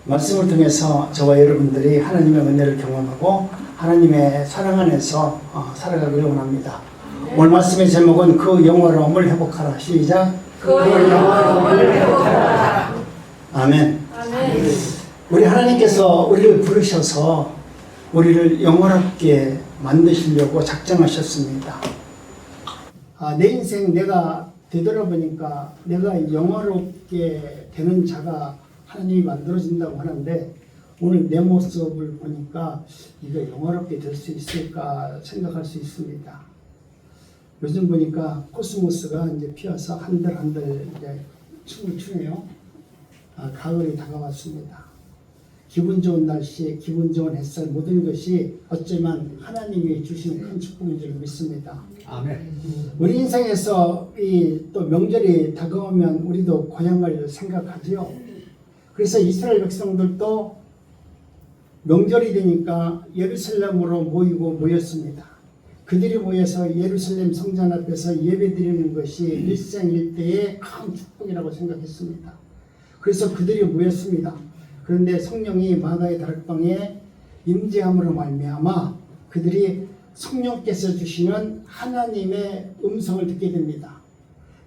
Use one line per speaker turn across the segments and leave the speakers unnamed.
말씀을 통해서 저와 여러분들이 하나님의 은혜를 경험하고 하나님의 사랑 안에서 살아가기를 원합니다. 오늘 말씀의 제목은 그 영화로움을 회복하라. 시작.
그 영화로움을 회복하라.
아멘.
아멘.
우리 하나님께서 우리를 부르셔서 우리를 영화롭게 만드시려고 작정하셨습니다. 내 인생 내가 되돌아보니까 내가 영화롭게 되는 자가 하나님이 만들어진다고 하는데, 오늘 내 모습을 보니까 이거 영화롭게 될 수 있을까 생각할 수 있습니다. 요즘 보니까 코스모스가 이제 피어서 한들 이제 춤을 추네요. 가을이 다가왔습니다. 기분 좋은 날씨, 기분 좋은 햇살, 모든 것이 어쩌면 하나님이 주신 큰 축복인 줄 믿습니다.
아멘.
우리 인생에서 또 명절이 다가오면 우리도 고향을 생각하지요. 그래서 이스라엘 백성들도 명절이 되니까 예루살렘으로 모였습니다. 그들이 모여서 예루살렘 성전 앞에서 예배드리는 것이 일생일대의 큰 축복이라고 생각했습니다. 그래서 그들이 모였습니다. 그런데 성령이 마가의 다락방에 임재함으로 말미암아 그들이 성령께서 주시는 하나님의 음성을 듣게 됩니다.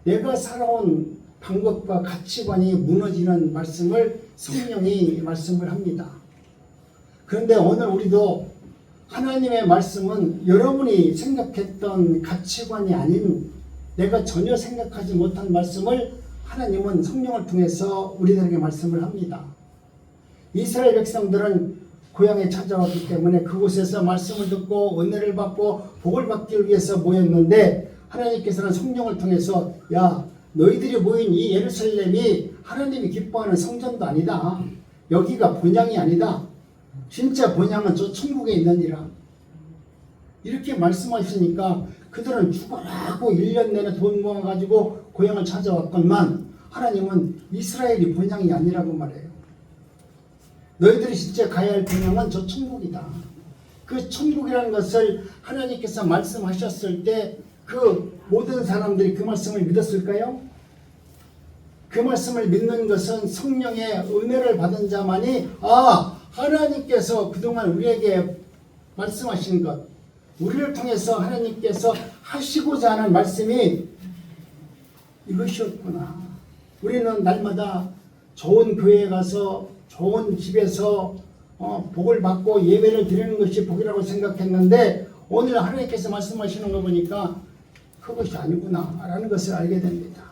내가 살아온 방법과 가치관이 무너지는 말씀을 성령이 말씀을 합니다. 그런데 오늘 우리도 하나님의 말씀은 여러분이 생각했던 가치관이 아닌, 내가 전혀 생각하지 못한 말씀을 하나님은 성령을 통해서 우리들에게 말씀을 합니다. 이스라엘 백성들은 고향에 찾아왔기 때문에 그곳에서 말씀을 듣고 은혜를 받고 복을 받기 위해서 모였는데, 하나님께서는 성령을 통해서 너희들이 모인 이 예루살렘이 하나님이 기뻐하는 성전도 아니다. 여기가 본향이 아니다. 진짜 본향은 저 천국에 있느니라. 이렇게 말씀하시니까 그들은 죽어라고 1년 내내 돈 모아가지고 고향을 찾아왔건만 하나님은 이스라엘이 본향이 아니라고 말해요. 너희들이 진짜 가야 할 본향은 저 천국이다. 그 천국이라는 것을 하나님께서 말씀하셨을 때 그 모든 사람들이 그 말씀을 믿었을까요? 그 말씀을 믿는 것은 성령의 은혜를 받은 자만이 하나님께서 그동안 우리에게 말씀하신 것, 우리를 통해서 하나님께서 하시고자 하는 말씀이 이것이었구나. 우리는 날마다 좋은 교회에 가서 좋은 집에서 복을 받고 예배를 드리는 것이 복이라고 생각했는데, 오늘 하나님께서 말씀하시는 거 보니까 그것이 아니구나 라는 것을 알게 됩니다.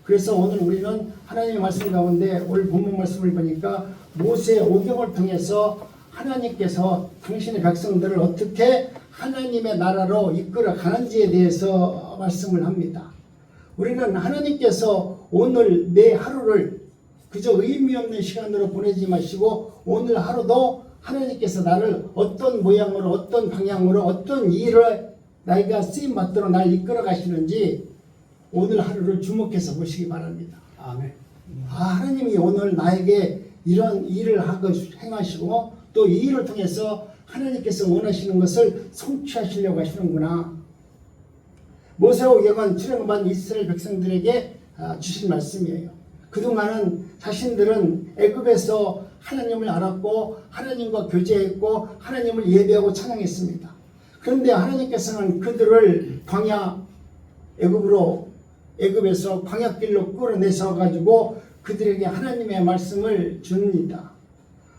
그래서 오늘 우리는 하나님의 말씀 가운데 오늘 본문 말씀을 보니까 모세 오경을 통해서 하나님께서 당신의 백성들을 어떻게 하나님의 나라로 이끌어 가는지에 대해서 말씀을 합니다. 우리는 하나님께서 오늘 내 하루를 그저 의미 없는 시간으로 보내지 마시고, 오늘 하루도 하나님께서 나를 어떤 모양으로, 어떤 방향으로, 어떤 일을 나이가 쓰임 받도록 날 이끌어 가시는지 오늘 하루를 주목해서 보시기 바랍니다.
아멘.
하나님이 오늘 나에게 이런 일을 행하시고 또 이 일을 통해서 하나님께서 원하시는 것을 성취하시려고 하시는구나. 모세오경은 출애굽한 이스라엘 백성들에게 주신 말씀이에요. 그동안은 자신들은 애굽에서 하나님을 알았고 하나님과 교제했고 하나님을 예배하고 찬양했습니다. 그런데 하나님께서는 그들을 애굽에서 광야길로 끌어내서 가지고 그들에게 하나님의 말씀을 줍니다.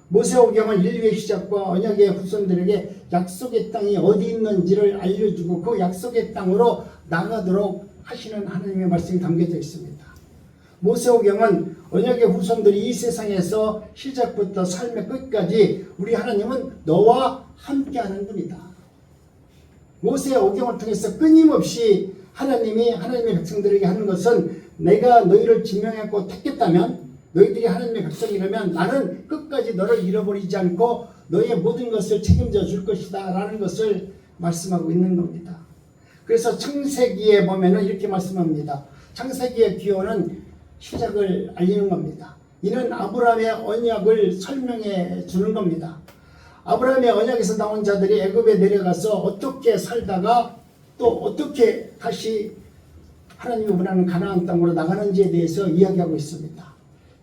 모세오경은 인류의 시작과 언약의 후손들에게 약속의 땅이 어디 있는지를 알려주고 그 약속의 땅으로 나가도록 하시는 하나님의 말씀이 담겨져 있습니다. 모세오경은 언약의 후손들이 이 세상에서 시작부터 삶의 끝까지 우리 하나님은 너와 함께하는 분이다. 모세오경을 통해서 끊임없이 하나님이 하나님의 백성들에게 하는 것은, 내가 너희를 지명했고 택했다면, 너희들이 하나님의 백성이라면 나는 끝까지 너를 잃어버리지 않고 너의 모든 것을 책임져 줄 것이다 라는 것을 말씀하고 있는 겁니다. 그래서 창세기에 보면은 이렇게 말씀합니다. 창세기의 기원은 시작을 알리는 겁니다. 이는 아브라함의 언약을 설명해 주는 겁니다. 아브라함의 언약에서 나온 자들이 애굽에 내려가서 어떻게 살다가 또 어떻게 다시 하나님이 원하는 가나안 땅으로 나가는지에 대해서 이야기하고 있습니다.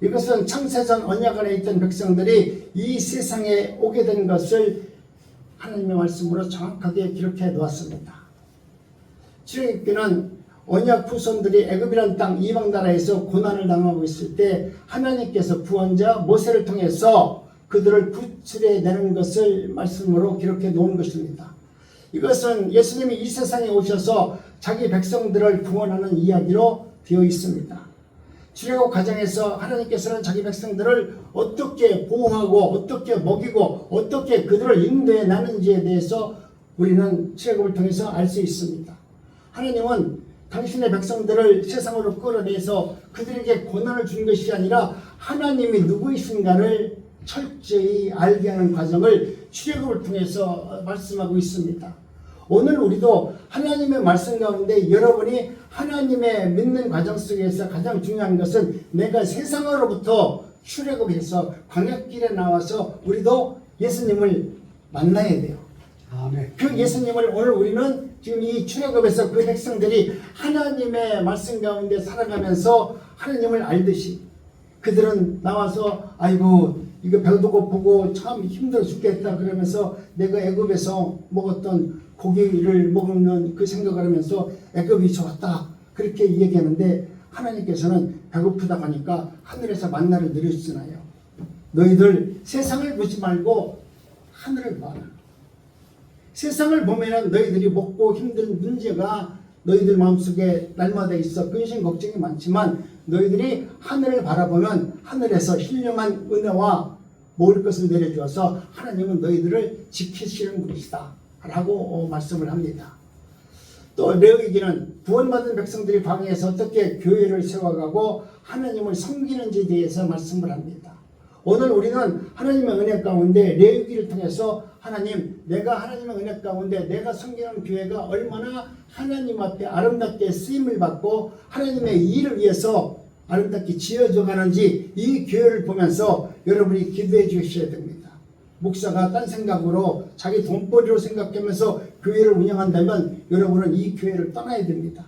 이것은 창세전 언약 안에 있던 백성들이 이 세상에 오게 된 것을 하나님의 말씀으로 정확하게 기록해 놓았습니다. 출애굽기는 언약 후손들이 애굽이라는 땅 이방 나라에서 고난을 당하고 있을 때 하나님께서 구원자 모세를 통해서 그들을 구출해 내는 것을 말씀으로 기록해 놓은 것입니다. 이것은 예수님이 이 세상에 오셔서 자기 백성들을 구원하는 이야기로 되어 있습니다. 출애굽 과정에서 하나님께서는 자기 백성들을 어떻게 보호하고 어떻게 먹이고 어떻게 그들을 인도해 나는지에 대해서 우리는 출애굽을 통해서 알 수 있습니다. 하나님은 당신의 백성들을 세상으로 끌어내서 그들에게 고난을 준 것이 아니라 하나님이 누구이신가를 철저히 알게 하는 과정을 출애굽을 통해서 말씀하고 있습니다. 오늘 우리도 하나님의 말씀 가운데 여러분이 하나님의 믿는 과정 속에서 가장 중요한 것은 내가 세상으로부터 출애굽해서 광야길에 나와서 우리도 예수님을 만나야 돼요.
아멘.
그 예수님을 오늘 우리는 지금 이 출애굽에서 그 백성들이 하나님의 말씀 가운데 살아가면서 하나님을 알듯이 그들은 나와서 아이고 이거 배도 고프고 참 힘들어 죽겠다 그러면서 내가 애굽에서 먹었던 고기를 먹는 그 생각을 하면서 애굽이 좋았다 그렇게 얘기하는데 하나님께서는 배고프다고 하니까 하늘에서 만나를 내려주잖아요. 너희들 세상을 보지 말고 하늘을 봐라. 세상을 보면은 너희들이 먹고 힘든 문제가 너희들 마음속에 날마다 있어 근심 걱정이 많지만 너희들이 하늘을 바라보면 하늘에서 신령한 은혜와 먹을 것을 내려주어서 하나님은 너희들을 지키시는 분이시다 라고 말씀을 합니다. 또 레위기는 구원받은 백성들이 광야에서 어떻게 교회를 세워가고 하나님을 섬기는지에 대해서 말씀을 합니다. 오늘 우리는 하나님의 은혜 가운데 레위기를 통해서 하나님 내가 하나님의 은혜 가운데 내가 섬기는 교회가 얼마나 하나님 앞에 아름답게 쓰임을 받고 하나님의 일을 위해서 아름답게 지어져 가는지 이 교회를 보면서 여러분이 기도해 주셔야 됩니다. 목사가 딴 생각으로 자기 돈벌이로 생각하면서 교회를 운영한다면 여러분은 이 교회를 떠나야 됩니다.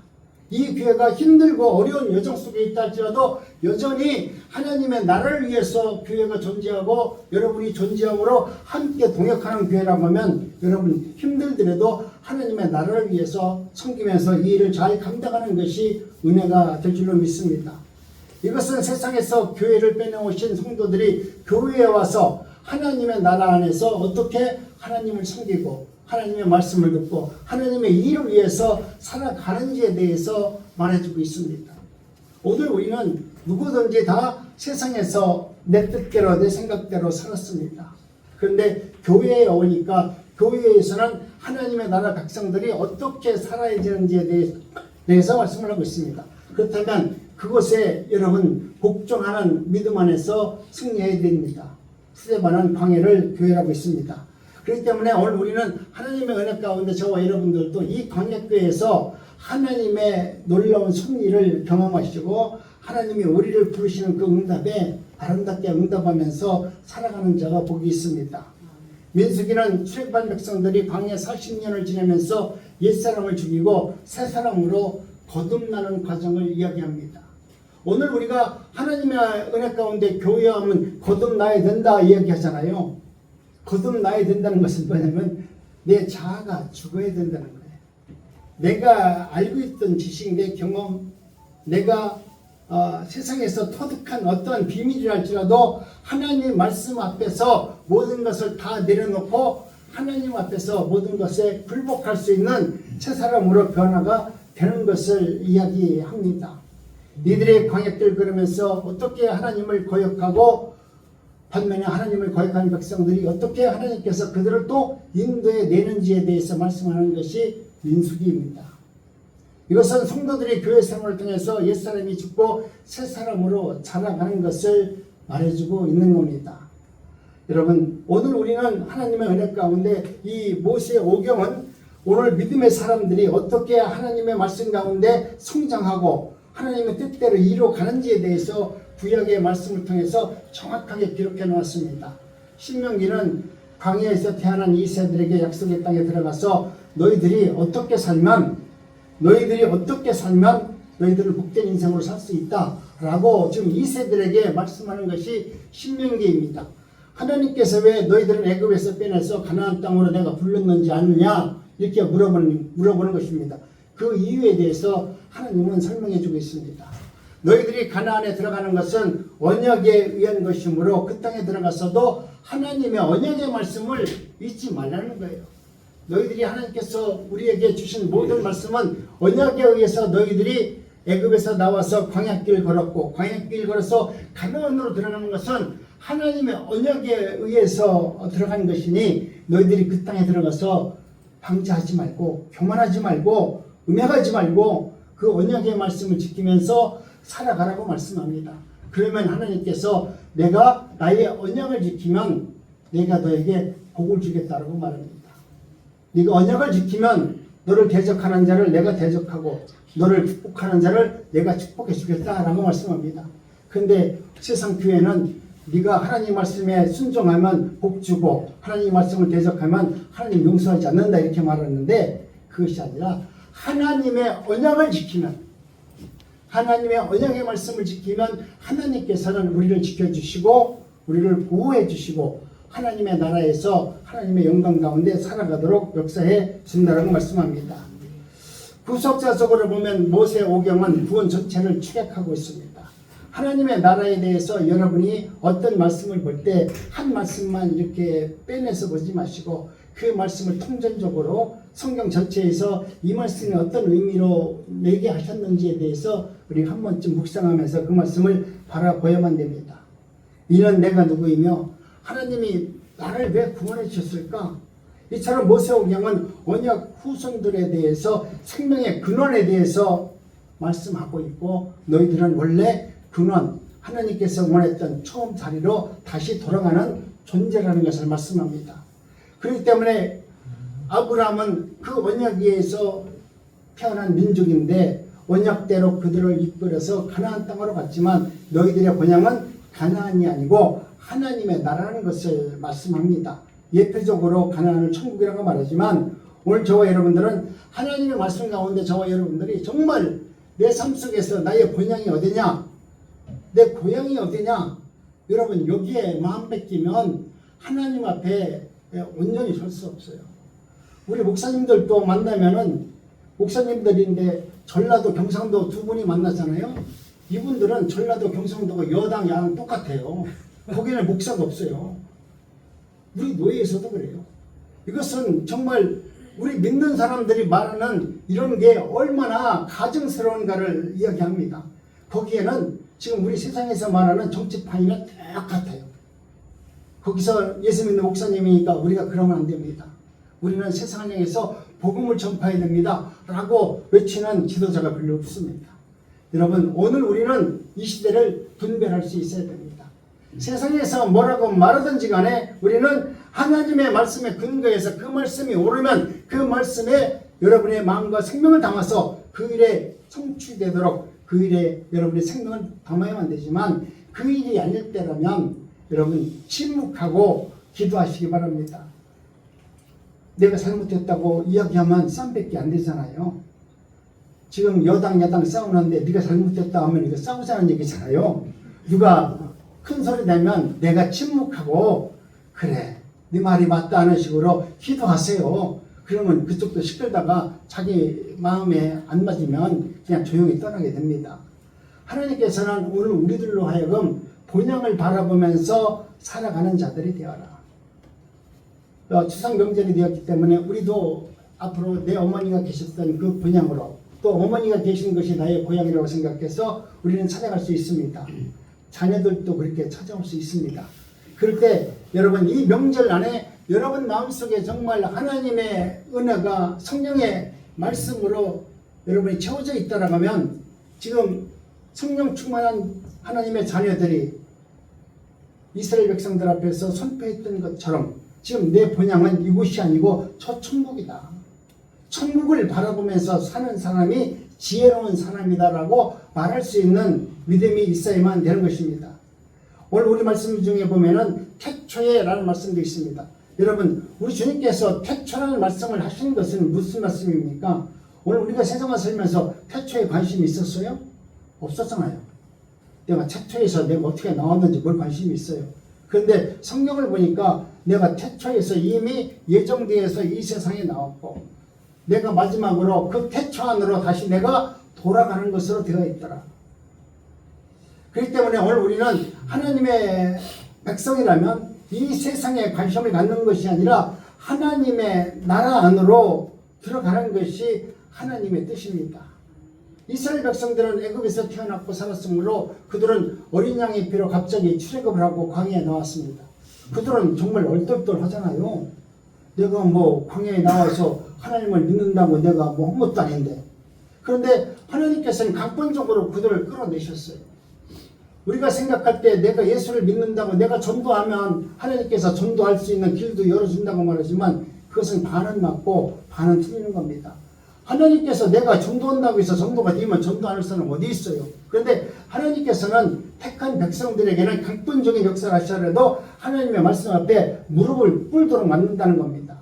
이 교회가 힘들고 어려운 여정 속에 있다 할지라도 여전히 하나님의 나라를 위해서 교회가 존재하고 여러분이 존재함으로 함께 동역하는 교회라고 하면 여러분 힘들더라도 하나님의 나라를 위해서 섬기면서 이 일을 잘 감당하는 것이 은혜가 될 줄로 믿습니다. 이것은 세상에서 교회를 빼내오신 성도들이 교회에 와서 하나님의 나라 안에서 어떻게 하나님을 섬기고 하나님의 말씀을 듣고 하나님의 일을 위해서 살아가는지에 대해서 말해주고 있습니다. 오늘 우리는 누구든지 다 세상에서 내 뜻대로 내 생각대로 살았습니다. 그런데 교회에 오니까 교회에서는 하나님의 나라 백성들이 어떻게 살아야 되는지에 대해서 말씀을 하고 있습니다. 그렇다면 그곳에 여러분 복종하는 믿음 안에서 승리해야 됩니다. 스데반은 광야를 교회라고 있습니다. 그렇기 때문에 오늘 우리는 하나님의 은혜 가운데 저와 여러분들도 이 광야교회에서 하나님의 놀라운 섭리를 경험하시고 하나님이 우리를 부르시는 그 응답에 아름답게 응답하면서 살아가는 자가 복이 있습니다. 민수기는 출애굽한 백성들이 광야 40년을 지내면서 옛사람을 죽이고 새사람으로 거듭나는 과정을 이야기합니다. 오늘 우리가 하나님의 은혜 가운데 교회하면 거듭나야 된다 이야기하잖아요. 거듭나야 된다는 것은 뭐냐면 내 자아가 죽어야 된다는 거예요. 내가 알고 있던 지식, 내 경험, 내가 세상에서 터득한 어떠한 비밀이랄지라도 하나님 말씀 앞에서 모든 것을 다 내려놓고 하나님 앞에서 모든 것에 굴복할 수 있는 새 사람으로 변화가 되는 것을 이야기합니다. 니들의 광역들 걸으면서 어떻게 하나님을 거역하고 반면에 하나님을 거역하는 백성들이 어떻게 하나님께서 그들을 또 인도해 내는지에 대해서 말씀하는 것이 민수기입니다. 이것은 성도들이 교회 생활을 통해서 옛사람이 죽고 새사람으로 자라가는 것을 말해주고 있는 겁니다. 여러분 오늘 우리는 하나님의 은혜 가운데 이 모세 오경은 오늘 믿음의 사람들이 어떻게 하나님의 말씀 가운데 성장하고 하나님의 뜻대로 이루어가는지에 대해서 구약의 말씀을 통해서 정확하게 기록해 놓았습니다. 신명기는 광야에서 태어난 이스라엘들에게 약속의 땅에 들어가서 너희들이 어떻게 살면 너희들은 복된 인생으로 살 수 있다라고 지금 이 세들에게 말씀하는 것이 신명기입니다. 하나님께서 왜 너희들은 애굽에서 빼내서 가나안 땅으로 내가 불렀는지 아느냐 이렇게 물어보는 것입니다. 그 이유에 대해서 하나님은 설명해 주고 있습니다. 너희들이 가나안에 들어가는 것은 언약에 의한 것이므로 그 땅에 들어가서도 하나님의 언약의 말씀을 잊지 말라는 거예요. 너희들이 하나님께서 우리에게 주신 모든 말씀은 언약에 의해서 너희들이 애굽에서 나와서 광야길 걸었고 광야길 걸어서 가나안으로 들어가는 것은 하나님의 언약에 의해서 들어가는 것이니 너희들이 그 땅에 들어가서 방자하지 말고 교만하지 말고 음행하지 말고 그 언약의 말씀을 지키면서 살아가라고 말씀합니다. 그러면 하나님께서 내가 나의 언약을 지키면 내가 너에게 복을 주겠다라고 말합니다. 네가 언약을 지키면 너를 대적하는 자를 내가 대적하고 너를 축복하는 자를 내가 축복해 주겠다라고 말씀합니다. 그런데 세상 교회는 네가 하나님 말씀에 순종하면 복 주고 하나님 말씀을 대적하면 하나님 용서하지 않는다 이렇게 말하는데 그것이 아니라 하나님의 언약을 지키면 하나님의 언약의 말씀을 지키면 하나님께서는 우리를 지켜주시고 우리를 보호해 주시고 하나님의 나라에서 하나님의 영광 가운데 살아가도록 역사해 준다라고 말씀합니다. 구속사적으로 보면 모세 오경은 구원 전체를 추격하고 있습니다. 하나님의 나라에 대해서 여러분이 어떤 말씀을 볼 때 한 말씀만 이렇게 빼내서 보지 마시고 그 말씀을 통전적으로 성경 전체에서 이 말씀이 어떤 의미로 내게 하셨는지에 대해서 우리 한 번쯤 묵상하면서 그 말씀을 바라보야만 됩니다. 이는 내가 누구이며 하나님이 나를 왜 구원해 주셨을까? 이처럼 모세오경은 언약 후손들에 대해서 생명의 근원에 대해서 말씀하고 있고 너희들은 원래 근원 하나님께서 원했던 처음 자리로 다시 돌아가는 존재라는 것을 말씀합니다. 그렇기 때문에 아브라함은 그 언약에서 태어난 민족인데 언약대로 그들을 이끌어서 가나안 땅으로 갔지만 너희들의 본향은 가나안이 아니고 하나님의 나라라는 것을 말씀합니다. 예표적으로 가나안을 천국이라고 말하지만 오늘 저와 여러분들은 하나님의 말씀 가운데 저와 여러분들이 정말 내 삶 속에서 나의 본향이 어디냐 내 고향이 어디냐 여러분 여기에 마음 뺏기면 하나님 앞에 온전히 설 수 없어요. 우리 목사님들도 만나면은 목사님들인데 전라도 경상도 두 분이 만나잖아요. 이분들은 전라도 경상도가 여당 야당 똑같아요. 거기는 목사가 없어요. 우리 노예에서도 그래요. 이것은 정말 우리 믿는 사람들이 말하는 이런 게 얼마나 가증스러운가를 이야기합니다. 거기에는 지금 우리 세상에서 말하는 정치판이랑 똑같아요. 거기서 예수 믿는 목사님이니까 우리가 그러면 안 됩니다. 우리는 세상을 향해서 복음을 전파해야 됩니다. 라고 외치는 지도자가 별로 없습니다. 여러분 오늘 우리는 이 시대를 분별할 수 있어야 됩니다. 세상에서 뭐라고 말하든지 간에 우리는 하나님의 말씀에 근거해서 그 말씀이 오르면 그 말씀에 여러분의 마음과 생명을 담아서 그 일에 성취되도록 그 일에 여러분의 생명을 담아야만 되지만 그 일이 아닐 때라면 여러분 침묵하고 기도하시기 바랍니다. 내가 잘못했다고 이야기하면 쌈밖에 안 되잖아요. 지금 여당 야당 싸우는데 네가 잘못했다 하면 이거 싸우자는 얘기잖아요. 누가 큰 소리 내면 내가 침묵하고 그래 네 말이 맞다 하는 식으로 기도하세요. 그러면 그쪽도 시끌다가 자기 마음에 안 맞으면 그냥 조용히 떠나게 됩니다. 하나님께서는 오늘 우리들로 하여금 본향을 바라보면서 살아가는 자들이 되어라. 추상 명절이 되었기 때문에 우리도 앞으로 내 어머니가 계셨던 그 본향으로 또 어머니가 계신 것이 나의 고향이라고 생각해서 우리는 찾아갈 수 있습니다. 자녀들도 그렇게 찾아올 수 있습니다. 그럴 때 여러분 이 명절 안에 여러분 마음속에 정말 하나님의 은혜가 성령의 말씀으로 여러분이 채워져 있다라고 하면 지금 성령 충만한 하나님의 자녀들이 이스라엘 백성들 앞에서 선포했던 것처럼 지금 내 본향은 이곳이 아니고 저 천국이다. 천국을 바라보면서 사는 사람이 지혜로운 사람이다라고 말할 수 있는 믿음이 있어야만 되는 것입니다. 오늘 우리 말씀 중에 보면은 태초에라는 말씀도 있습니다. 여러분 우리 주님께서 태초라는 말씀을 하시는 것은 무슨 말씀입니까? 오늘 우리가 세상을 살면서 태초에 관심이 있었어요? 없었잖아요. 내가 태초에서 내가 어떻게 나왔는지 뭘 관심이 있어요. 그런데 성경을 보니까 내가 태초에서 이미 예정되어서 이 세상에 나왔고 내가 마지막으로 그 태초 안으로 다시 내가 돌아가는 것으로 되어 있더라. 그렇기 때문에 오늘 우리는 하나님의 백성이라면 이 세상에 관심을 갖는 것이 아니라 하나님의 나라 안으로 들어가는 것이 하나님의 뜻입니다. 이스라엘 백성들은 애굽에서 태어났고 살았으므로 그들은 어린 양의 피로 갑자기 출애굽을 하고 광야에 나왔습니다. 그들은 정말 얼떨떨하잖아요. 내가 뭐 광야에 나와서 하나님을 믿는다고 내가 뭐 한 것도 아닌데. 그런데 하나님께서는 강권적으로 그들을 끌어내셨어요. 우리가 생각할 때 내가 예수를 믿는다고 내가 전도하면 하나님께서 전도할 수 있는 길도 열어준다고 말하지만 그것은 반은 맞고 반은 틀리는 겁니다. 하나님께서 내가 전도한다고 해서 전도가 되면 전도 안 할 사람은 어디 있어요? 그런데 하나님께서는 택한 백성들에게는 강권적인 역사를 하시더라도 하나님의 말씀 앞에 무릎을 꿇도록 만든다는 겁니다.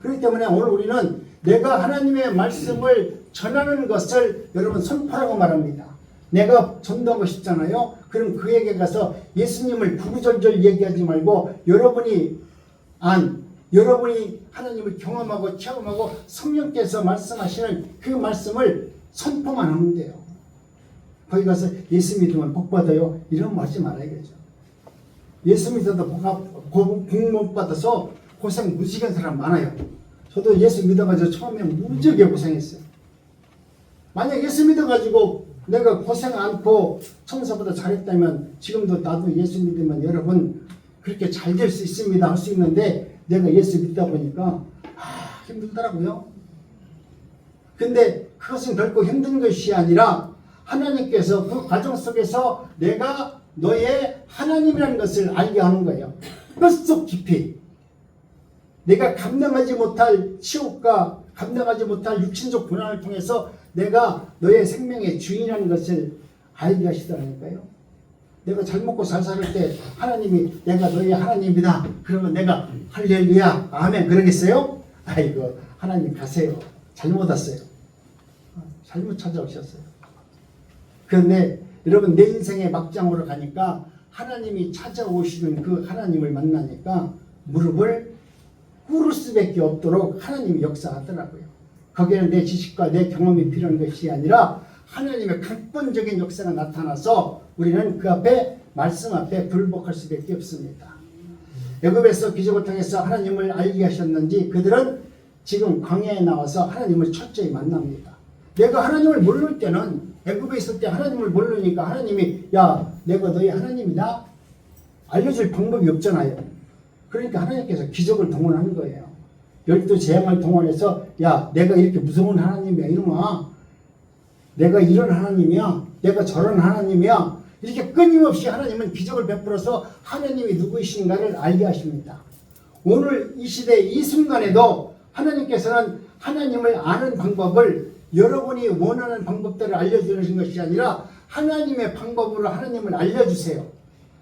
그렇기 때문에 오늘 우리는 내가 하나님의 말씀을 전하는 것을 여러분 선포라고 말합니다. 내가 전도하고 싶잖아요. 그럼 그에게 가서 예수님을 구구절절 얘기하지 말고 여러분이 하나님을 경험하고 체험하고 성령께서 말씀하시는 그 말씀을 선포만 하면 돼요. 거기 가서 예수 믿으면 복 받아요. 이런 말 하지 말아야겠죠. 예수 믿어도 복 못 받아서 고생 무지한 사람 많아요. 저도 예수 믿어가지고 처음에 무지하게 고생했어요. 만약 예수 믿어가지고 내가 고생 않고 청소보다 잘했다면 지금도 나도 예수 믿으면 여러분 그렇게 잘 될 수 있습니다 할 수 있는데 내가 예수 믿다 보니까 힘들더라고요. 근데 그것은 결코 힘든 것이 아니라 하나님께서 그 과정 속에서 내가 너의 하나님이라는 것을 알게 하는 거예요. 뼛속 깊이 내가 감당하지 못할 치욕과 감당하지 못할 육신적 고난을 통해서 내가 너의 생명의 주인이라는 것을 알게 하시더라니까요. 내가 잘 먹고 잘 살 때 하나님이 내가 너의 하나님이다. 그러면 내가 할렐루야 아멘 그러겠어요? 아이고 하나님 가세요. 잘못 왔어요. 잘못 찾아오셨어요. 그런데 여러분 내 인생의 막장으로 가니까 하나님이 찾아오시는 그 하나님을 만나니까 무릎을 꿇을 수밖에 없도록 하나님이 역사하더라고요. 거기에는 내 지식과 내 경험이 필요한 것이 아니라 하나님의 강권적인 역사가 나타나서 우리는 그 앞에 말씀 앞에 굴복할 수밖에 없습니다. 애굽에서 기적을 통해서 하나님을 알게 하셨는지 그들은 지금 광야에 나와서 하나님을 철저히 만납니다. 내가 하나님을 모를 때는 애굽에 있을 때 하나님을 모르니까 하나님이 야 내가 너희 하나님이다 알려줄 방법이 없잖아요. 그러니까 하나님께서 기적을 동원하는 거예요. 12재앙을 동원해서 야 내가 이렇게 무서운 하나님이야 이놈아 내가 이런 하나님이야 내가 저런 하나님이야 이렇게 끊임없이 하나님은 기적을 베풀어서 하나님이 누구이신가를 알게 하십니다. 오늘 이 시대 이 순간에도 하나님께서는 하나님을 아는 방법을 여러분이 원하는 방법대로 알려주는 것이 아니라 하나님의 방법으로 하나님을 알려주세요.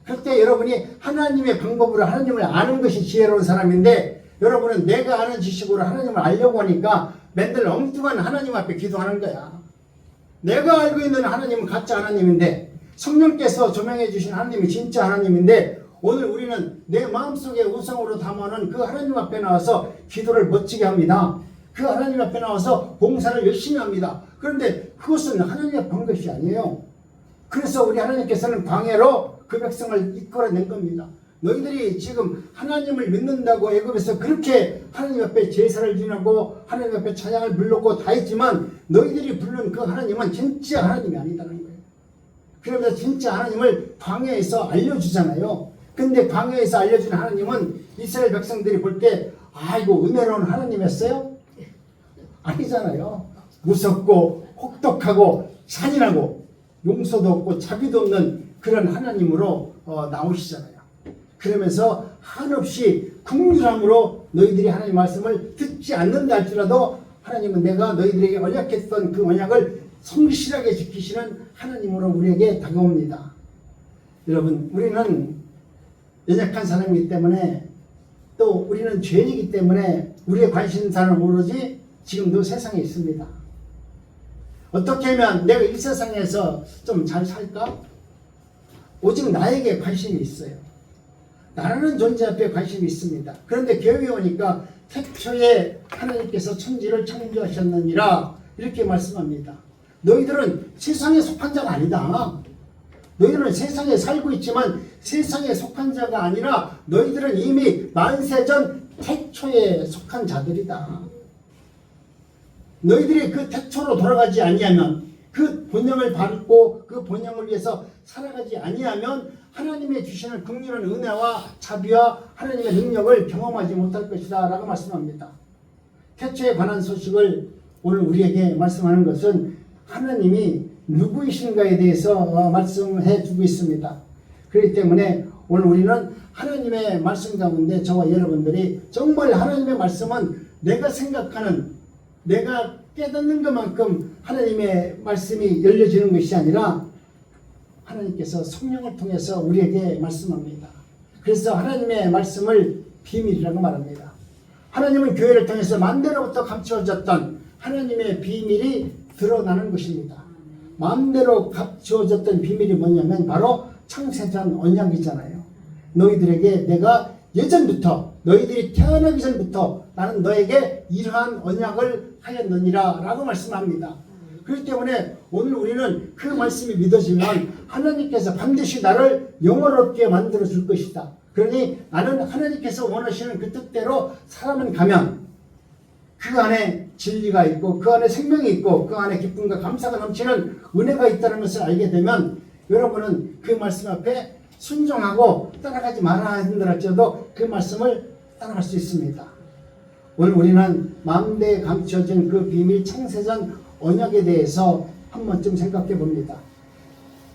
그때 여러분이 하나님의 방법으로 하나님을 아는 것이 지혜로운 사람인데 여러분은 내가 아는 지식으로 하나님을 알려고 하니까 맨날 엉뚱한 하나님 앞에 기도하는 거야. 내가 알고 있는 하나님은 가짜 하나님인데 성령께서 조명해 주신 하나님이 진짜 하나님인데 오늘 우리는 내 마음속에 우상으로 담아놓은 그 하나님 앞에 나와서 기도를 멋지게 합니다. 그 하나님 앞에 나와서 봉사를 열심히 합니다. 그런데 그것은 하나님의 본 것이 아니에요. 그래서 우리 하나님께서는 광야로 그 백성을 이끌어낸 겁니다. 너희들이 지금 하나님을 믿는다고 애굽에서 그렇게 하나님 앞에 제사를 지내고 하나님 앞에 찬양을 불렀고 다 했지만 너희들이 부른 그 하나님은 진짜 하나님이 아니다는 거예요. 그러면서 진짜 하나님을 광야에서 알려주잖아요. 근데 광야에서 알려준 하나님은 이스라엘 백성들이 볼 때 아이고 은혜로운 하나님이었어요? 아니잖아요. 무섭고 혹독하고 잔인하고 용서도 없고 자비도 없는 그런 하나님으로 나오시잖아요. 그러면서 한없이 긍휼함으로 너희들이 하나님 말씀을 듣지 않는다 할지라도 하나님은 내가 너희들에게 언약했던 그 언약을 성실하게 지키시는 하나님으로 우리에게 다가옵니다. 여러분 우리는 연약한 사람이기 때문에 또 우리는 죄인이기 때문에 우리의 관심사는 오로지 지금도 세상에 있습니다. 어떻게 하면 내가 이 세상에서 좀 잘 살까? 오직 나에게 관심이 있어요. 나라는 존재 앞에 관심이 있습니다. 그런데 교회에 오니까 태초에 하나님께서 천지를 창조하셨느니라 이렇게 말씀합니다. 너희들은 세상에 속한 자가 아니다. 너희들은 세상에 살고 있지만 세상에 속한 자가 아니라 너희들은 이미 만세전 태초에 속한 자들이다. 너희들이 그 태초로 돌아가지 아니하면, 그 본영을 밟고 그 본영을 위해서 살아가지 아니하면 하나님의 주시는 긍휼한 은혜와 자비와 하나님의 능력을 경험하지 못할 것이다 라고 말씀합니다. 태초에 관한 소식을 오늘 우리에게 말씀하는 것은 하나님이 누구이신가에 대해서 말씀해 주고 있습니다. 그렇기 때문에 오늘 우리는 하나님의 말씀 가운데 저와 여러분들이 정말 하나님의 말씀은 내가 생각하는, 내가 깨닫는 것만큼 하나님의 말씀이 열려지는 것이 아니라 하나님께서 성령을 통해서 우리에게 말씀합니다. 그래서 하나님의 말씀을 비밀이라고 말합니다. 하나님은 교회를 통해서 만대로부터 감추어졌던 하나님의 비밀이 드러나는 것입니다. 마음대로 감추어졌던 비밀이 뭐냐면 바로 창세전 언약이잖아요. 너희들에게 내가 예전부터, 너희들이 태어나기 전부터 나는 너에게 이러한 언약을 하였느니라 라고 말씀합니다. 그렇기 때문에 오늘 우리는 그 말씀이 믿어지면 하나님께서 반드시 나를 영원롭게 만들어 줄 것이다. 그러니 나는 하나님께서 원하시는 그 뜻대로 살아만 가면 그 안에 진리가 있고 그 안에 생명이 있고 그 안에 기쁨과 감사가 넘치는 은혜가 있다는 것을 알게 되면 여러분은 그 말씀 앞에 순종하고 따라가지 말아야 한다할지라도 그 말씀을 따라갈 수 있습니다. 오늘 우리는 마음대에 감춰진 그 비밀 창세전 언약에 대해서 한 번쯤 생각해 봅니다.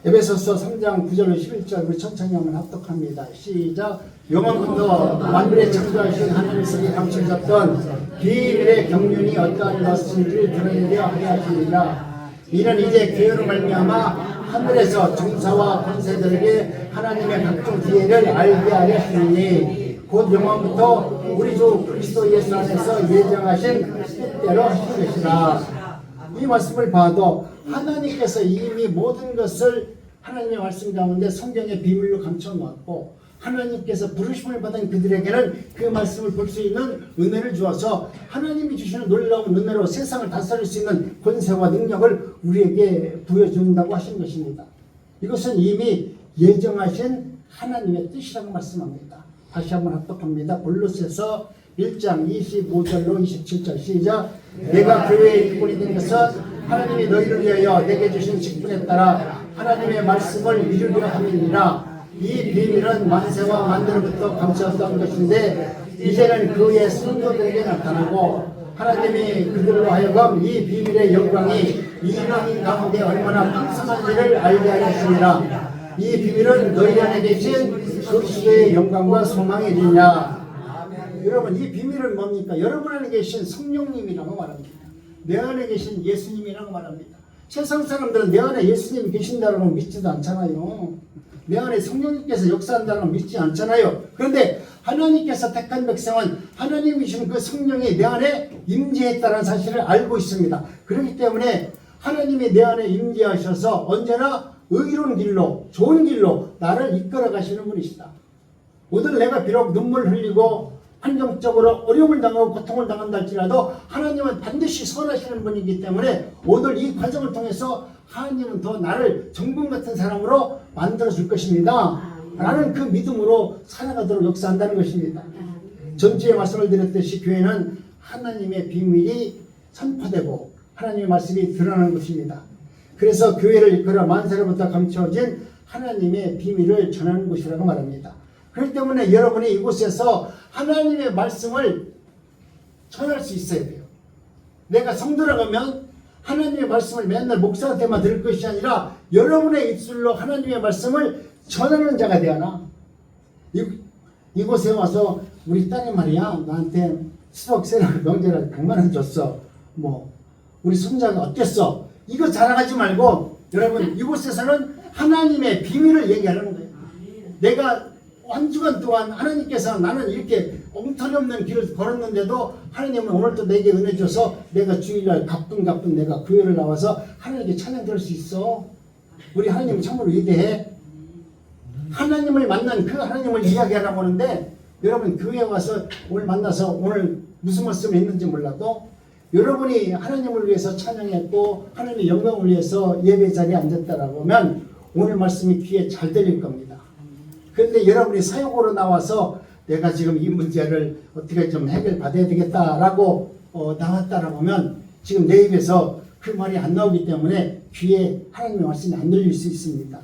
에베소서 3장 9절로 11절 우리 천천히 한번 합독합니다. 시작. 영원부터 만물의 창조하신 하나님께 감춰졌던 비밀의 경륜이 어떠한 것인지를 드러내려 하게 하시니라. 이는 이제 교회로 말미암아 하늘에서 정사와 권세들에게 하나님의 각종 기회를 알게 하려 하시니 곧 영원부터 우리 주 그리스도 예수 안에서 예정하신 뜻대로 하실 것이라. 이 말씀을 봐도 하나님께서 이미 모든 것을 하나님의 말씀 가운데 성경의 비밀로 감춰 놓았고 하나님께서 부르심을 받은 그들에게는 그 말씀을 볼 수 있는 은혜를 주어서 하나님이 주시는 놀라운 은혜로 세상을 다스릴 수 있는 권세와 능력을 우리에게 부여준다고 하신 것입니다. 이것은 이미 예정하신 하나님의 뜻이라고 말씀합니다. 다시 한번 합독합니다. 골로새서 1장 25절로 27절 시작. 내가 교회의 일꾼이 된 것은 하나님이 너희를 위하여 내게 주신 직분에 따라 하나님의 말씀을 이루려 함이니라. 이 비밀은 만세와 만대로부터 감추었던 것인데 이제는 그의 성도들에게 나타나고 하나님이 그들로 하여금 이 비밀의 영광이 이방인 가운데 얼마나 풍성한지를 알게 하였습니다. 이 비밀은 너희 안에 계신 그리스도의 영광과 소망이니라. 여러분, 이 비밀은 뭡니까? 여러분 안에 계신 성령님이라고 말합니다. 내 안에 계신 예수님이라고 말합니다. 세상 사람들은 내 안에 예수님이 계신다는 걸 믿지도 않잖아요. 내 안에 성령님께서 역사한다는 걸 믿지 않잖아요. 그런데 하나님께서 택한 백성은 하나님이 주신 그 성령이 내 안에 임재했다는 사실을 알고 있습니다. 그렇기 때문에 하나님이 내 안에 임재하셔서 언제나 의로운 길로, 좋은 길로 나를 이끌어 가시는 분이시다. 오늘 내가 비록 눈물 흘리고 환경적으로 어려움을 당하고 고통을 당한다 할지라도 하나님은 반드시 선하시는 분이기 때문에 오늘 이 과정을 통해서 하나님은 더 나를 정금 같은 사람으로 만들어 줄 것입니다. 라는 그 믿음으로 살아가도록 역사한다는 것입니다. 전주에 말씀을 드렸듯이 교회는 하나님의 비밀이 선포되고 하나님의 말씀이 드러나는 것입니다. 그래서 교회를 이끌어 만세로부터 감춰진 하나님의 비밀을 전하는 곳이라고 말합니다. 그렇기 때문에 여러분이 이곳에서 하나님의 말씀을 전할 수 있어야 돼요. 내가 성도라고 하면 하나님의 말씀을 맨날 목사한테만 들을 것이 아니라 여러분의 입술로 하나님의 말씀을 전하는 자가 되어라. 이곳에 와서 우리 딸이 말이야 나한테 수박 세라를 명절에 100만 원 줬어. 뭐 우리 손자가 어땠어? 이거 자랑하지 말고 여러분 이곳에서는 하나님의 비밀을 얘기하는 거예요. 내가 한 주간 동안 하나님께서 나는 이렇게 엉터리 없는 길을 걸었는데도 하나님은 오늘도 내게 은혜 줘서 내가 주일날 가쁜 내가 교회를 나와서 하나님께 찬양 들을 수 있어. 우리 하나님은 참으로 위대해. 하나님을 만난 그 하나님을 이야기하라고 하는데 여러분 교회에 와서 오늘 만나서 오늘 무슨 말씀을 했는지 몰라도 여러분이 하나님을 위해서 찬양했고 하나님의 영광을 위해서 예배 자리에 앉았다라고 하면 오늘 말씀이 귀에 잘 들릴 겁니다. 그런데 여러분이 사역으로 나와서 내가 지금 이 문제를 어떻게 좀 해결받아야 되겠다라고 나왔다라고 하면 지금 내 입에서 그 말이 안 나오기 때문에 귀에 하나님의 말씀이 안 들릴 수 있습니다.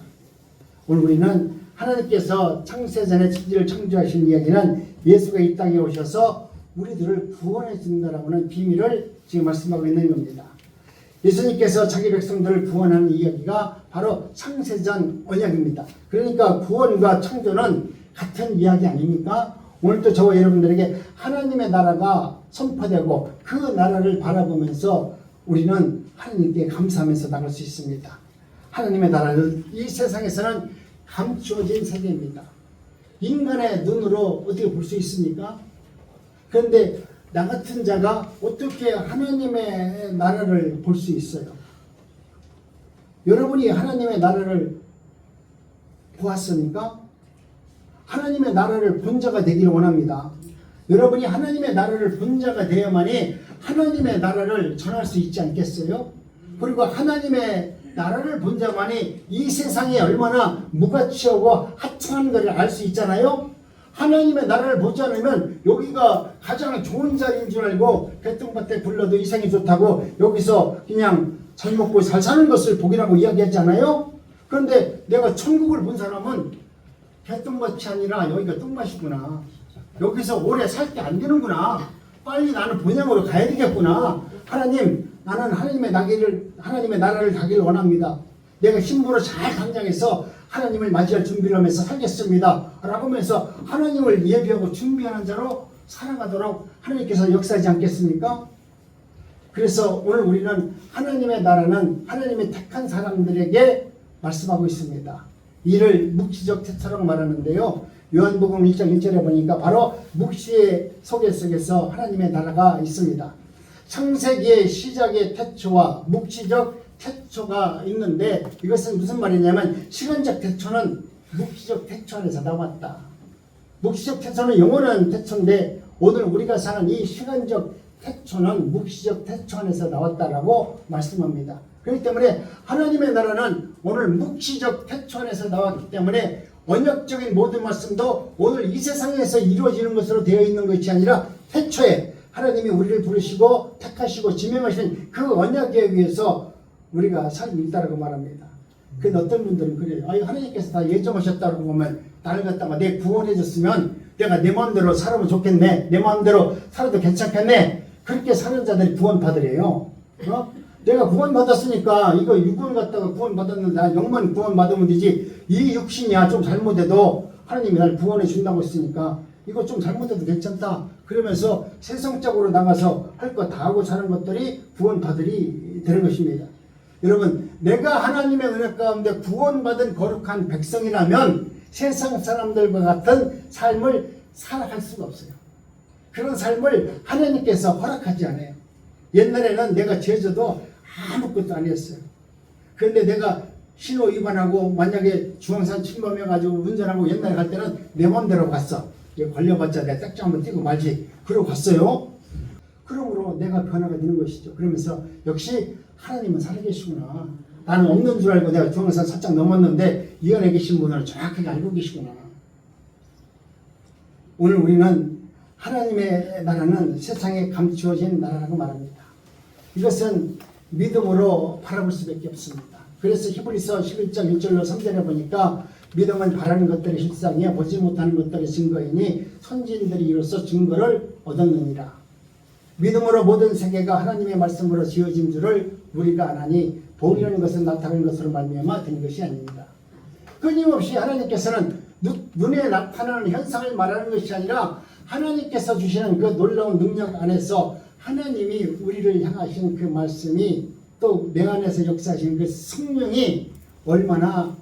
오늘 우리는 하나님께서 창세전에 천지를 창조하신 이야기는 예수가 이 땅에 오셔서 우리들을 구원해 준다라고 하는 비밀을 지금 말씀하고 있는 겁니다. 예수님께서 자기 백성들을 구원하는 이야기가 바로 창세전 언약입니다. 그러니까 구원과 창조는 같은 이야기 아닙니까? 오늘도 저와 여러분들에게 하나님의 나라가 선포되고 그 나라를 바라보면서 우리는 하나님께 감사하면서 나갈 수 있습니다. 하나님의 나라는 이 세상에서는 감추어진 세계입니다. 인간의 눈으로 어떻게 볼 수 있습니까? 그런데 나 같은 자가 어떻게 하나님의 나라를 볼 수 있어요? 여러분이 하나님의 나라를 보았습니까? 하나님의 나라를 본 자가 되기를 원합니다. 여러분이 하나님의 나라를 본 자가 되어야만이 하나님의 나라를 전할 수 있지 않겠어요? 그리고 하나님의 나라를 본 자만이 이 세상이 얼마나 무가치하고 하찮은 것을 알 수 있잖아요? 하나님의 나라를 보지 않으면 여기가 가장 좋은 자리인 줄 알고 개똥밭에 불러도 이상이 좋다고 여기서 그냥 잘 먹고 잘 사는 것을 복이라고 이야기했잖아요. 그런데 내가 천국을 본 사람은 개똥밭이 아니라 여기가 똥밭이구나. 여기서 오래 살 게 안 되는구나. 빨리 나는 본향으로 가야 되겠구나. 하나님, 나는 하나님의 나라를 가기를 원합니다. 내가 힘으로 잘 당장해서 하나님을 맞이할 준비를 하면서 살겠습니다. 라고 하면서 하나님을 예비하고 준비하는 자로 살아가도록 하나님께서 역사하지 않겠습니까? 그래서 오늘 우리는 하나님의 나라는 하나님의 택한 사람들에게 말씀하고 있습니다. 이를 묵시적 태초라고 말하는데요. 요한복음 1장 1절에 보니까 바로 묵시의 소개 속에서 하나님의 나라가 있습니다. 창세기의 시작의 태초와 묵시적 태초가 있는데 이것은 무슨 말이냐면 시간적 태초는 묵시적 태초 안에서 나왔다. 묵시적 태초는 영원한 태초인데 오늘 우리가 사는 이 시간적 태초는 묵시적 태초 안에서 나왔다라고 말씀합니다. 그렇기 때문에 하나님의 나라는 오늘 묵시적 태초 안에서 나왔기 때문에 언약적인 모든 말씀도 오늘 이 세상에서 이루어지는 것으로 되어 있는 것이 아니라 태초에 하나님이 우리를 부르시고 택하시고 지명하신 그 언약에 의해서 우리가 살고 있다고 말합니다. 근데 어떤 분들은 그래요. 하나님께서 다 예정하셨다고 보면 나를 갖다가 내 구원해 줬으면 내가 내 마음대로 살아면 좋겠네. 내 마음대로 살아도 괜찮겠네. 그렇게 사는 자들이 구원 받으래요. 내가 구원 받았으니까 이거 육군 갖다가 구원 받았는데 나 영만 구원 받으면 되지. 이 육신이야 좀 잘못해도 하나님이 날 구원해 준다고 했으니까 이거 좀 잘못해도 괜찮다. 그러면서 세상적으로 나가서 할 거 다 하고 사는 것들이 구원 받으리 되는 것입니다. 여러분, 내가 하나님의 은혜 가운데 구원받은 거룩한 백성이라면 세상 사람들과 같은 삶을 살아갈 수가 없어요. 그런 삶을 하나님께서 허락하지 않아요. 옛날에는 내가 죄져도 아무것도 아니었어요. 그런데 내가 신호 위반하고 만약에 중앙산 침범해가지고 운전하고 옛날에 갈 때는 내 맘대로 갔어. 걸려봤자 내가 딱지 한번 띄고 말지. 그러고 갔어요. 그러므로 내가 변화가 되는 것이죠. 그러면서 역시 하나님은 살아계시구나. 나는 없는 줄 알고 내가 중앙산 살짝 넘었는데 이 안에 계신 분을 정확하게 알고 계시구나. 오늘 우리는 하나님의 나라는 세상에 감추어진 나라라고 말합니다. 이것은 믿음으로 바라볼 수밖에 없습니다. 그래서 히브리서 11장 1절로 3절에 보니까 믿음은 바라는 것들의 실상이야 보지 못하는 것들의 증거이니 선진들이 이로써 증거를 얻었느니라. 믿음으로 모든 세계가 하나님의 말씀으로 지어진 줄을 우리가 아나니 보이는 것은 나타나는 것으로 말미암아 된 것이 아닙니다. 끊임없이 하나님께서는 눈에 나타나는 현상을 말하는 것이 아니라 하나님께서 주시는 그 놀라운 능력 안에서 하나님이 우리를 향하신 그 말씀이 또 내 안에서 역사하시는 그 성령이 얼마나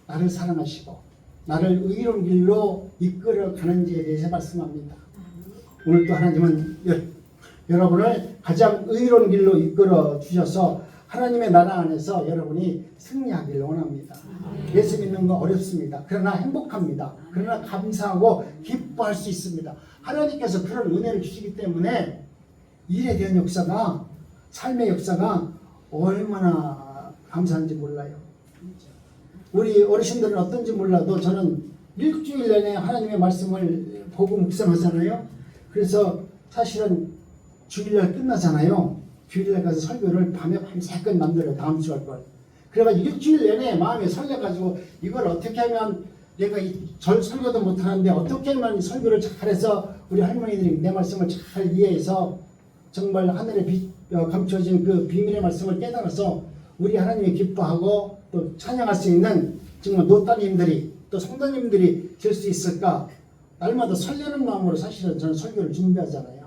나를 사랑하시고 나를 의로운 길로 이끌어 가는지에 대해서 말씀합니다. 오늘도 하나님은 여러분을 가장 의로운 길로 이끌어 주셔서 하나님의 나라 안에서 여러분이 승리하기를 원합니다. 예수 믿는 거 어렵습니다. 그러나 행복합니다. 그러나 감사하고 기뻐할 수 있습니다. 하나님께서 그런 은혜를 주시기 때문에 일에 대한 역사가, 삶의 역사가 얼마나 감사한지 몰라요. 우리 어르신들은 어떤지 몰라도 저는 일주일 내내 하나님의 말씀을 보고 묵상하잖아요. 그래서 사실은 주일날 끝나잖아요. 주일날 가서 설교를 밤에 밤새껏 만들어요. 다음 주 할 걸. 그래가지고 일주일 내내 마음에 설레가지고 이걸 어떻게 하면 내가 설교도 못하는데 어떻게 하면 설교를 잘해서 우리 할머니들이 내 말씀을 잘 이해해서 정말 하늘에 감춰진 그 비밀의 말씀을 깨달아서 우리 하나님이 기뻐하고 또 찬양할 수 있는 정말 노따님들이 또 성도님들이 될 수 있을까? 날마다 설레는 마음으로 사실은 저는 설교를 준비하잖아요.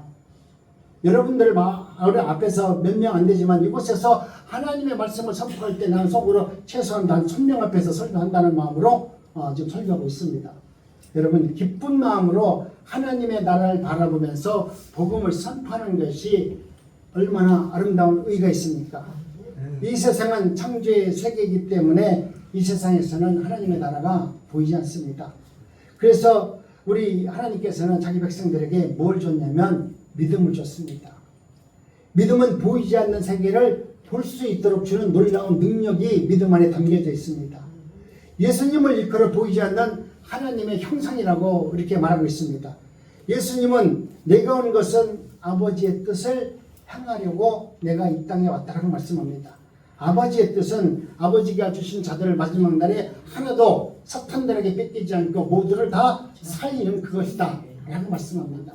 여러분들 앞에서 몇 명 안 되지만 이곳에서 하나님의 말씀을 선포할 때 나는 속으로 최소한 단 1000명 앞에서 설교한다는 마음으로 지금 설교하고 있습니다. 여러분 기쁜 마음으로 하나님의 나라를 바라보면서 복음을 선포하는 것이 얼마나 아름다운 의의가 있습니까? 이 세상은 창조의 세계이기 때문에 이 세상에서는 하나님의 나라가 보이지 않습니다. 그래서 우리 하나님께서는 자기 백성들에게 뭘 줬냐면 믿음을 줬습니다. 믿음은 보이지 않는 세계를 볼 수 있도록 주는 놀라운 능력이 믿음 안에 담겨져 있습니다. 예수님을 일컬어 보이지 않는 하나님의 형상이라고 이렇게 말하고 있습니다. 예수님은 내가 온 것은 아버지의 뜻을 행하려고 내가 이 땅에 왔다라고 말씀합니다. 아버지의 뜻은 아버지가 주신 자들을 마지막 날에 하나도 사탄들에게 뺏기지 않고 모두를 다 살리는 그것이다 라고 말씀합니다.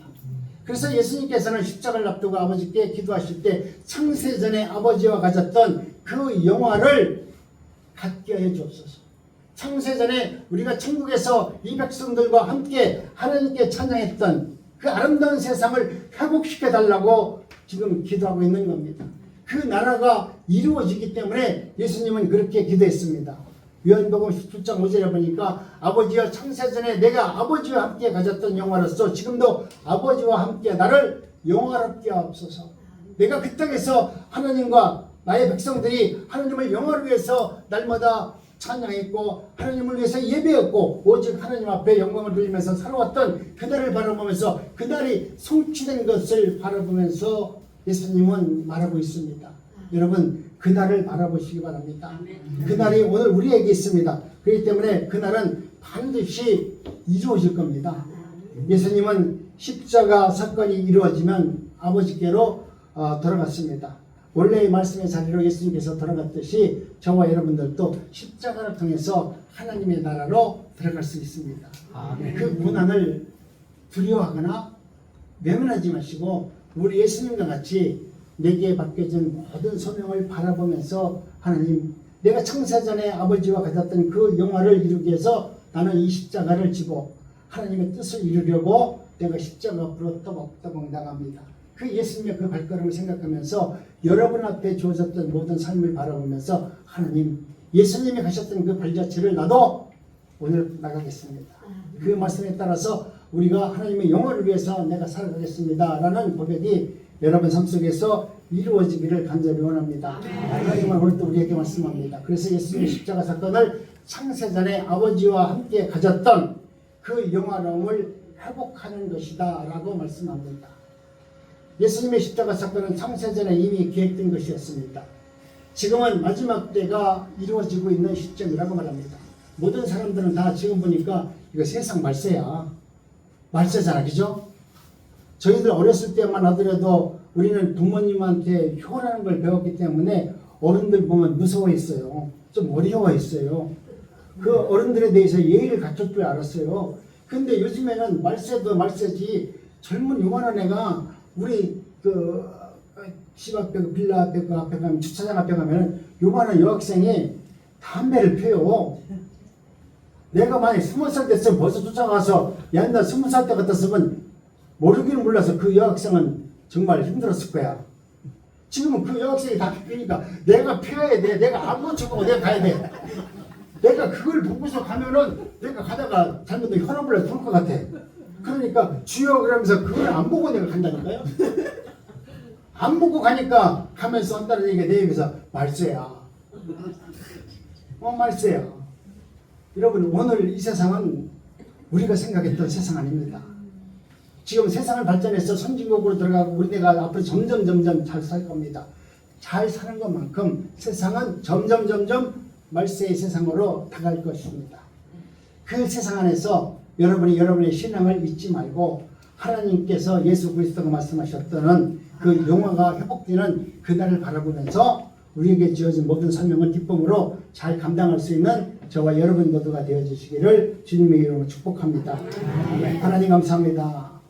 그래서 예수님께서는 십자가를 앞두고 아버지께 기도하실 때 창세전에 아버지와 가졌던 그 영화를 갖게 해 주옵소서. 창세전에 우리가 천국에서 이 백성들과 함께 하나님께 찬양했던 그 아름다운 세상을 회복시켜 달라고 지금 기도하고 있는 겁니다. 그 나라가 이루어지기 때문에 예수님은 그렇게 기도했습니다. 요한복음 17장 5절에 보니까 아버지여 창세전에 내가 아버지와 함께 가졌던 영화로서 지금도 아버지와 함께 나를 영화롭게 하옵소서. 내가 그 땅에서 하나님과 나의 백성들이 하나님을 영화를 위해서 날마다 찬양했고 하나님을 위해서 예배했고 오직 하나님 앞에 영광을 돌리면서 살아왔던 그날을 바라보면서 그날이 성취된 것을 바라보면서 예수님은 말하고 있습니다. 여러분 그날을 바라보시기 바랍니다. 그날이 오늘 우리에게 있습니다. 그렇기 때문에 그날은 반드시 이루어질 겁니다. 예수님은 십자가 사건이 이루어지면 아버지께로 돌아갔습니다. 원래의 말씀의 자리로 예수님께서 돌아갔듯이 저와 여러분들도 십자가를 통해서 하나님의 나라로 들어갈 수 있습니다. 그 고난을 두려워하거나 외면하지 마시고 우리 예수님과 같이 내게 맡겨진 모든 소명을 바라보면서 하나님 내가 창세전에 아버지와 가졌던 그 영화를 이루기 위해서 나는 이 십자가를 지고 하나님의 뜻을 이루려고 내가 십자가 앞으로 떠벅떠벅 나갑니다. 그 예수님의 그 발걸음을 생각하면서 여러분 앞에 주어졌던 모든 삶을 바라보면서 하나님 예수님이 가셨던 그 발자취를 나도 오늘 나가겠습니다. 그 말씀에 따라서 우리가 하나님의 영혼을 위해서 내가 살아가겠습니다 라는 고백이 여러분 삶 속에서 이루어지기를 간절히 원합니다. 하나님은 오늘도 우리에게 말씀합니다. 그래서 예수님의 십자가 사건을 창세전에 아버지와 함께 가졌던 그 영화로움을 회복하는 것이다 라고 말씀합니다. 예수님의 십자가 사건은 창세전에 이미 계획된 것이었습니다. 지금은 마지막 때가 이루어지고 있는 시점이라고 말합니다. 모든 사람들은 다 지금 보니까 이거 세상 말세야. 말세잖아, 그죠? 저희들 어렸을 때만 하더라도 우리는 부모님한테 효라는 걸 배웠기 때문에 어른들 보면 무서워했어요. 좀 어려워했어요. 그 어른들에 대해서 예의를 갖출 줄 알았어요. 근데 요즘에는 말세도 말세지 젊은 요만한 애가 우리 집 앞에 빌라 앞에 그 앞에 가면 주차장 앞에 가면 요만한 여학생이 담배를 피워요. 내가 만약 20살 됐으면 벌써 쫓아가서 야 나 20살 때 같았으면 모르기는 몰라서 그 여학생은 정말 힘들었을 거야. 지금은 그 여학생이 다 피우니까 내가 피워야 돼. 내가 안 멈춰보고 내가 가야 돼. 내가 그걸 보고서 가면은 내가 가다가 잘못된 현업을 죽을 것 같아. 그러니까 주여 그러면서 그걸 안 보고 내가 간다니까요. 안 보고 가니까 가면서 한다는 얘기가 내 입에서 말세야. 말세야. 여러분 오늘 이 세상은 우리가 생각했던 세상 아닙니다. 지금 세상을 발전해서 선진국으로 들어가고 우리가 앞으로 점점 잘 살 겁니다. 잘 사는 것만큼 세상은 점점 말세의 세상으로 다갈 것입니다. 그 세상 안에서 여러분이 여러분의 신앙을 잊지 말고 하나님께서 예수 그리스도가 말씀하셨던 그 영화가 회복되는 그날을 바라보면서 우리에게 주어진 모든 사명을 기쁨으로 잘 감당할 수 있는 저와 여러분 모두가 되어 주시기를 주님의 이름으로 축복합니다. 하나님 감사합니다.